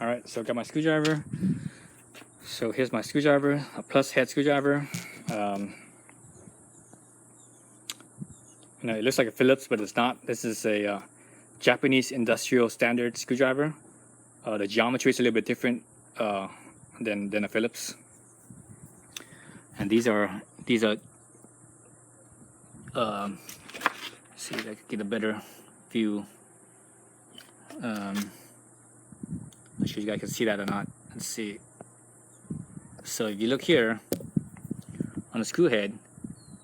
Alright, so I got my screwdriver. So here's my screwdriver, a plus head screwdriver. It looks like a Phillips, but it's not. This is a Japanese industrial standard screwdriver. The geometry is a little bit different than a Phillips. And these are see if I can get a better view. Not sure you guys can see that or not. Let's see. So if you look here on the screw head,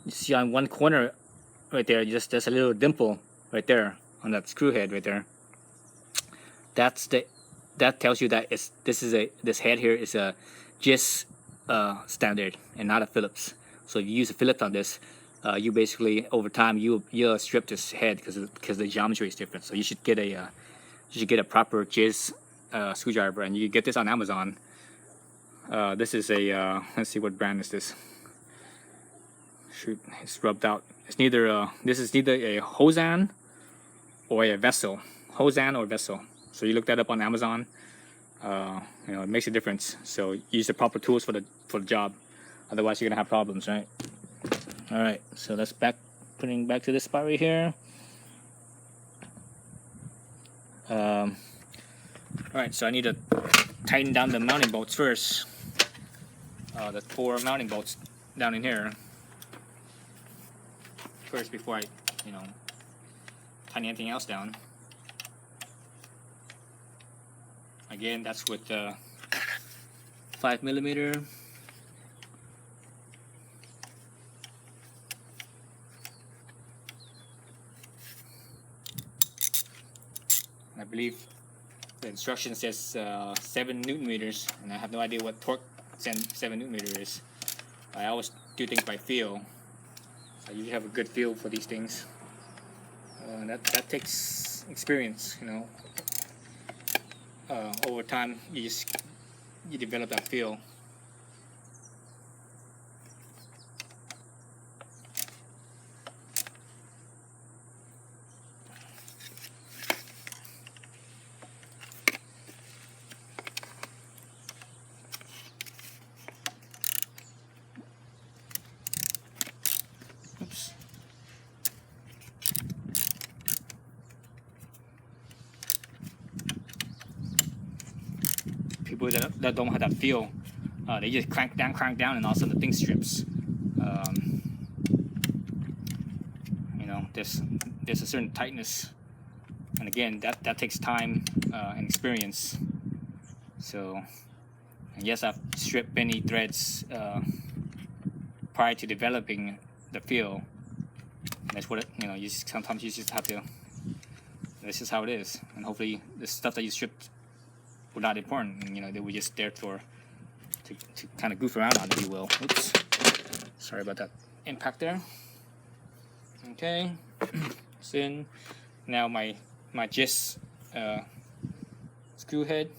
you see on one corner right there, there's a little dimple right there on that screw head right there. That tells you that this head here is a JIS standard and not a Phillips. So if you use a Phillips on this, you basically over time you'll strip this head because the geometry is different. So you should get a proper JIS screwdriver, and you get this on Amazon. This is a let's see, what brand is this? Shoot, it's rubbed out. It's neither this is neither a Hosan or a Vessel. Hosan or Vessel. So you look that up on Amazon. It makes a difference. So use the proper tools for the job. Otherwise, you're gonna have problems, right? All right. So let's putting back to this spot right here. All right. So I need to tighten down the mounting bolts first. The 4 mounting bolts down in here first before I, tighten anything else down. Again, that's with 5mm. I believe the instruction says 7 Newton meters, and I have no idea what torque 7 Newton meter is. I always do things by feel, so you have a good feel for these things. That takes experience, over time you develop that feel. Oops. People that don't have that feel, they just crank down, and all of a sudden the thing strips. There's a certain tightness, and again that takes time and experience. So, and yes, I've stripped many threads prior to developing the feel. That's what sometimes you just have to. This is how it is, and hopefully the stuff that you stripped were not important. And, they were just there to kind of goof around on, if you will. Oops, sorry about that impact there. Okay, so in now my JIS screw head.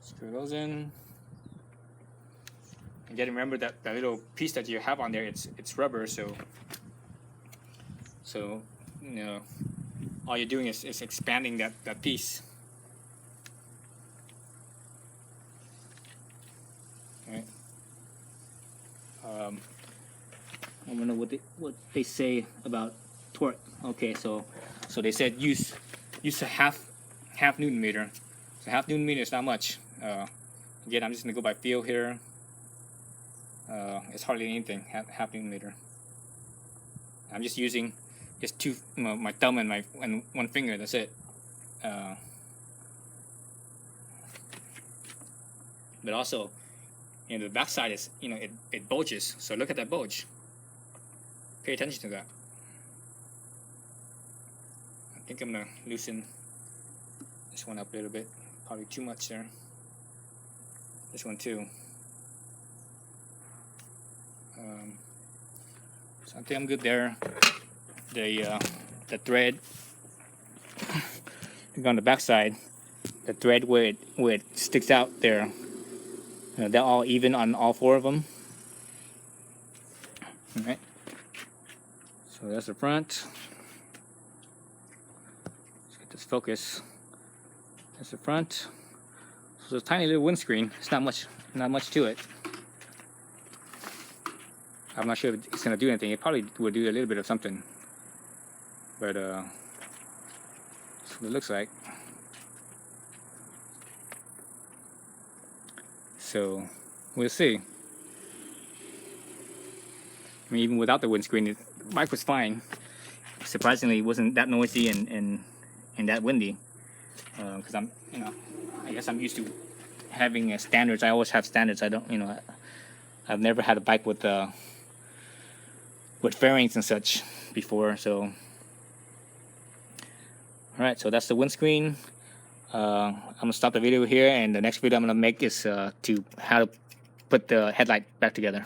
Screw those in. And yet remember that little piece that you have on there, it's rubber, so all you're doing is expanding that piece. Right. I don't know what they say about torque. Okay, so they said use a half Newton meter. So half Newton meter is not much. Again, I'm just gonna go by feel here. It's hardly anything. Half Newton meter. I'm just using just my thumb and one finger. That's it. But also, the back side is it bulges. So look at that bulge. Pay attention to that. I think I'm gonna loosen this one up a little bit. Probably too much there. This one too. So I think I'm good there. The thread on the back side, the thread where it sticks out there, they're all even on all 4 of them. All right. So that's the front. Let's get this focus. That's the front. So it's a tiny little windscreen. It's not much to it. I'm not sure if it's gonna do anything. It probably will do a little bit of something, but that's what it looks like. So we'll see. I mean, even without the windscreen, the bike was fine. Surprisingly, it wasn't that noisy and that windy. Because I'm, I guess I'm used to having standards. I always have standards. I don't, I've never had a bike with fairings and such before. So, all right. So that's the windscreen. I'm gonna stop the video here, and the next video I'm gonna make is to how to put the headlight back together.